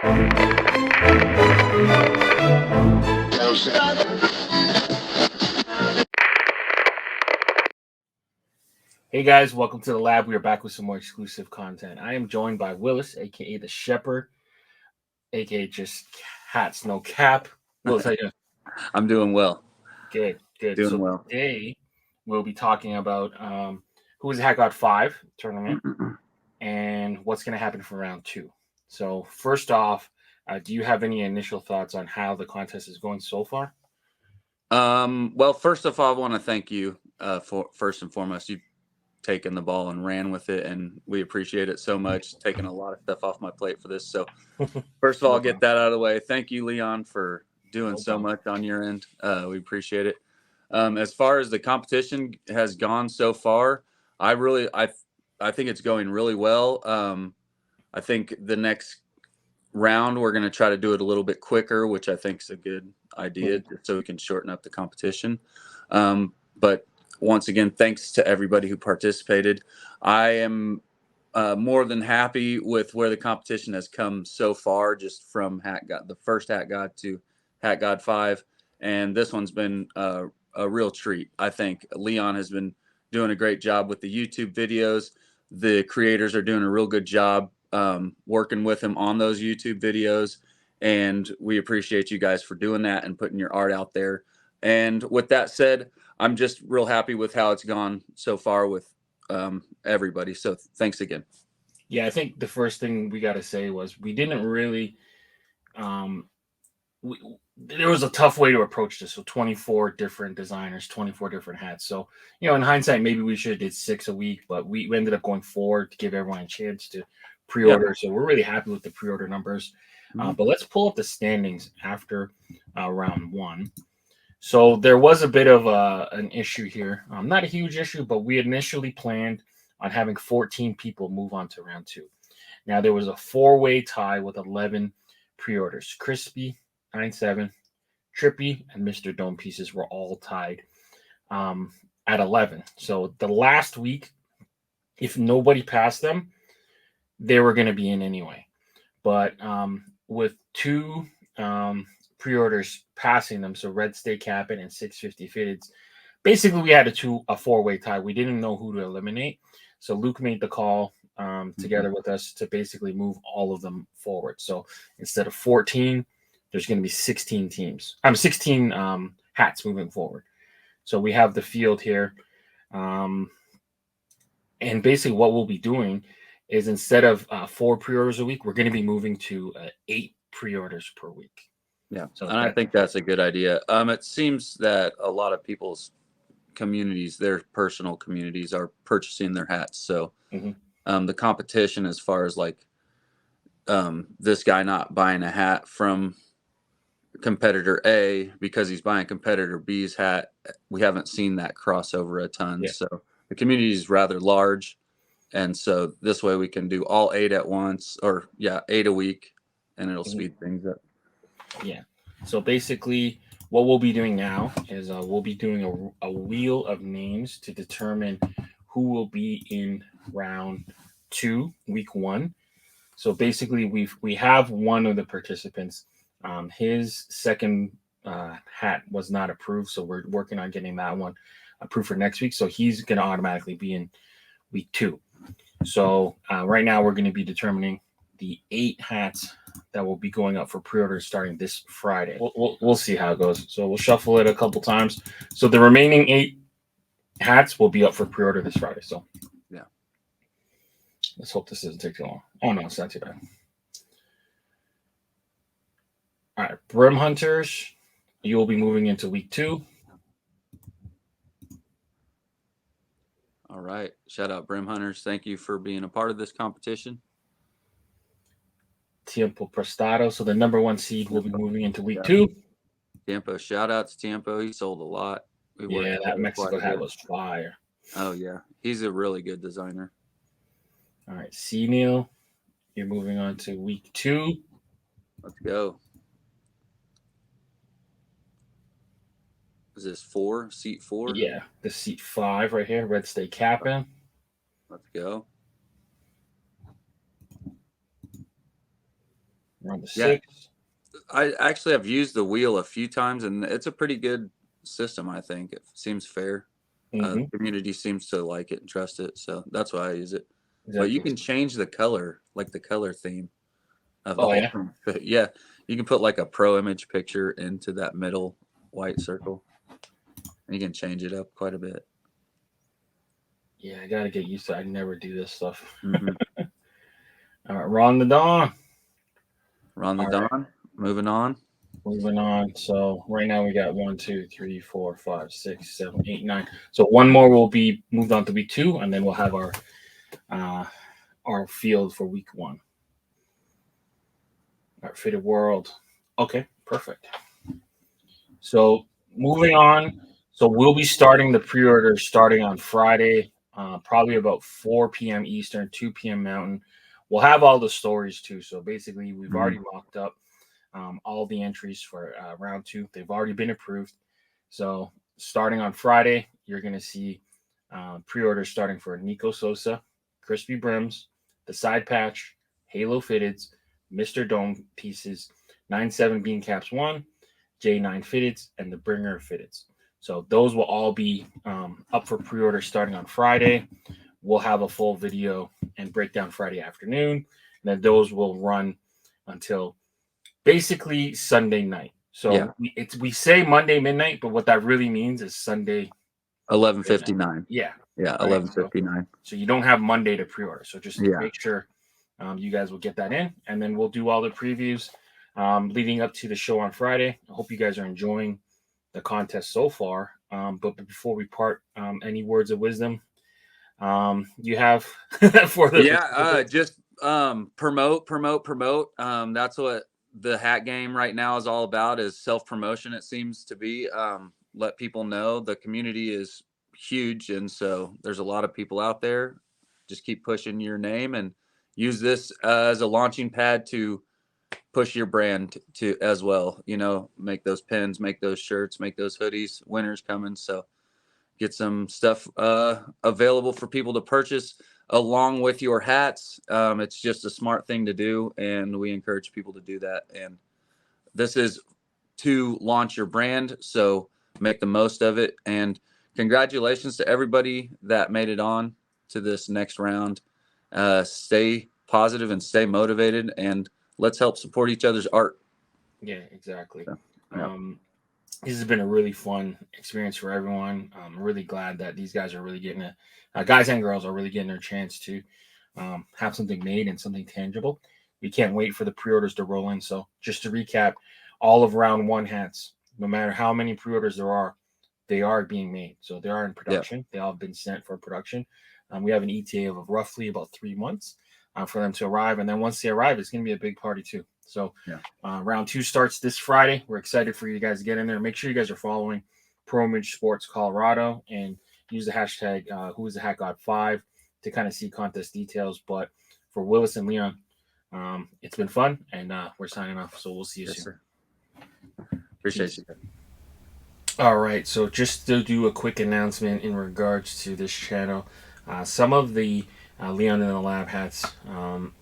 Hey guys, welcome to the lab. We are back with some more exclusive content. I am joined by Willis, aka the Sheppard, aka just hats no cap. Willis, how you doing? I'm doing well. Good, good. Doing So well. today we'll be talking about who was the Hat God 5 tournament and what's going to happen for round 2. So first off, do you have any initial thoughts on how the contest is going so far? Well, first of all, I want to thank you for first and foremost. You've taken the ball and ran with it, and we appreciate it so much. Taking a lot of stuff off my plate for this. So first of all, I'll get that out of the way. Thank you, Leon, for doing so much on your end. We appreciate it. As far as the competition has gone so far, I think it's going really well. I think the next round we're going to try to do it a little bit quicker, which I think is a good idea, so we can shorten up the competition. But once again, thanks to everybody who participated. I am more than happy with where the competition has come so far, just from the first Hat God to Hat God 5, and this one's been a real treat. I think Leon has been doing a great job with the YouTube videos. The creators are doing a real good job working with him on those YouTube videos, and we appreciate you guys for doing that and putting your art out there. And with that said, I'm just real happy with how it's gone so far with everybody. So thanks again. Yeah, I think the first thing we got to say was we didn't really there was a tough way to approach this. So 24 different designers, 24 different hats. So, in hindsight, maybe we should have did 6 a week, but we ended up going 4 to give everyone a chance to pre-order. Yeah. So we're really happy with the pre-order numbers. But let's pull up the standings after round 1. So there was a bit of an issue here. Not a huge issue, but we initially planned on having 14 people move on to round 2. Now there was a 4-way tie with 11 pre-orders. Crispy, 9-7, Trippy, and Mr. Dome Pieces were all tied at 11. So the last week, if nobody passed them, they were going to be in anyway. But with 2 pre-orders passing them, so Red Stay Cap'n and 650 Fitteds, basically we had a 4-way tie. We didn't know who to eliminate. So Luke made the call together with us to basically move all of them forward. So instead of 14, there's going to be 16 teams. 16 hats moving forward. So we have the field here. And basically what we'll be doing is instead of 4 pre-orders a week, we're going to be moving to 8 pre-orders per week. Yeah, so and I think that's a good idea. It seems that a lot of people's communities, their personal communities, are purchasing their hats. So the competition as far as like this guy not buying a hat from competitor A because he's buying competitor B's hat, we haven't seen that crossover a ton. Yeah. So the community is rather large, and so this way we can do all 8 at once, or 8 a week, and it'll speed things up. Yeah. So basically what we'll be doing now is we'll be doing a wheel of names to determine who will be in round 2, week 1. So basically we have one of the participants. His second hat was not approved, so we're working on getting that one approved for next week. So he's going to automatically be in week 2. So right now we're going to be determining the 8 hats that will be going up for pre-order starting this Friday. We'll see how it goes. So we'll shuffle it a couple times. So the remaining 8 hats will be up for pre-order this Friday. So yeah, let's hope this doesn't take too long. Oh no, it's not too bad. All right, Brim Hunters, you will be moving into week 2. All right, shout out Brim Hunters. Thank you for being a part of this competition. Tiempo Prestado, so the number 1 seed will be moving into week 2. Tiempo, shout out to Tiempo. He sold a lot. That Mexico hat was fire. Oh yeah, he's a really good designer. All right, C Neil, you're moving on to week 2. Let's go. Is this 4? Seat 4? Yeah, the seat 5 right here, Red Stay Cap'n. Let's go. around the Yeah. 6th. I actually have used the wheel a few times, and it's a pretty good system. I think it seems fair. The community seems to like it and trust it, so that's why I use it. But you Exactly. can change the color, like the color theme of the Oh whole yeah. thing. But yeah, you can put like a pro image picture into that middle white circle, and you can change it up quite a bit. Yeah, I gotta get used to it. I never do this stuff. Mm-hmm. All right, we're on the dawn. Ron the All right, Don. Moving on. moving on. So right now we got 1, 2, 3, 4, 5, 6, 7, 8, 9. So one more will be moved on to week 2, and then we'll have uh, our field for week 1. Our fitted world. Okay, perfect. So moving on. So we'll be starting the pre-order starting on Friday, probably about 4 p.m. Eastern, 2 p.m. Mountain. We'll have all the stories too. So basically, we've Mm-hmm. already mocked up all the entries for round 2. They've already been approved. So starting on Friday, you're going to see pre-orders starting for Nico Sosa, Crispy Brims, the Side Patch, Halo Fitteds, Mr. Dome Pieces, 9-7 Bean Caps 1, J9 Fitteds, and the Bringer Fitteds. So those will all be up for pre-order starting on Friday. We'll have a full video and breakdown Friday afternoon. And then those will run until basically Sunday night. So Yeah, we say Monday midnight, but what that really means is Sunday 11:59. Yeah. Yeah, Right. 11:59. So you don't have Monday to pre-order. So just Yeah. make sure you guys will get that in, and then we'll do all the previews leading up to the show on Friday. I hope you guys are enjoying the contest so far. But before we part, any words of wisdom you have for the Yeah, just promote. That's what the hat game right now is all about, is self-promotion, it seems to be. Let people know the community is huge, and so there's a lot of people out there. Just keep pushing your name and use this as a launching pad to push your brand to as well. Make those pins, make those shirts, make those hoodies. Winter's coming, so get some stuff available for people to purchase along with your hats. It's just a smart thing to do, and we encourage people to do that. And this is to launch your brand, so make the most of it. And congratulations to everybody that made it on to this next round. Stay positive and stay motivated, and let's help support each other's art. Yeah, exactly. So, yeah. This has been a really fun experience for everyone. I'm really glad that these guys are really getting guys and girls are really getting their chance to have something made and something tangible. We can't wait for the pre-orders to roll in. So just to recap, all of round 1 hats, no matter how many pre-orders there are, they are being made. So they are in production. Yeah. They all have been sent for production. We have an ETA of roughly about 3 months for them to arrive. And then once they arrive, it's going to be a big party too. So round 2 starts this Friday. We're excited for you guys to get in there. Make sure you guys are following Pro Image Sports Colorado and use the hashtag Who is the Hat God 5 to kind of see contest details. But for Willis and Leon, it's been fun, and we're signing off. So we'll see you soon. Sir. Appreciate you. All right. So just to do a quick announcement in regards to this channel, some of the Leon in the Lab hats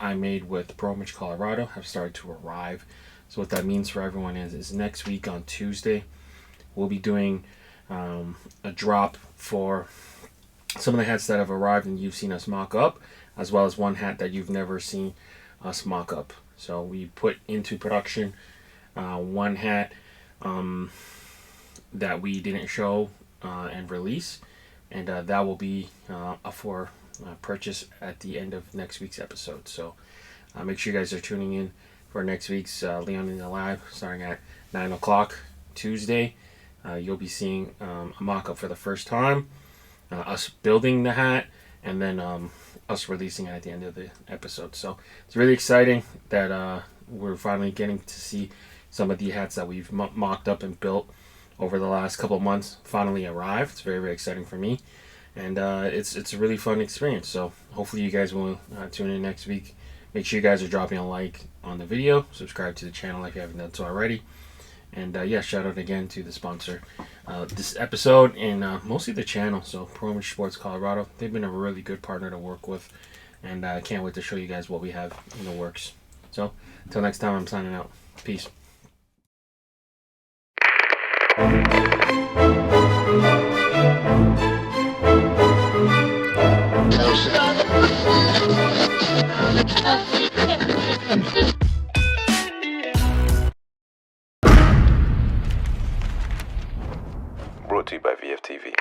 I made with Pro Image Colorado have started to arrive. So what that means for everyone is next week on Tuesday, we'll be doing a drop for some of the hats that have arrived and you've seen us mock up, as well as one hat that you've never seen us mock up. So we put into production one hat that we didn't show and release, and that will be for purchase at the end of next week's episode. So make sure you guys are tuning in for next week's Leon in the Lab starting at 9 o'clock Tuesday. You'll be seeing a mock-up for the first time, us building the hat, and then us releasing it at the end of the episode. So it's really exciting that we're finally getting to see some of the hats that we've mocked up and built over the last couple of months finally arrive. It's very, very exciting for me, and it's a really fun experience. So hopefully you guys will tune in next week. Make sure you guys are dropping a like on the video, subscribe to the channel if you haven't done so already, and shout out again to the sponsor this episode and mostly the channel. So Pro Image Sports Colorado, they've been a really good partner to work with, and I can't wait to show you guys what we have in the works. So until next time, I'm signing out. Peace. Brought to you by VFTV.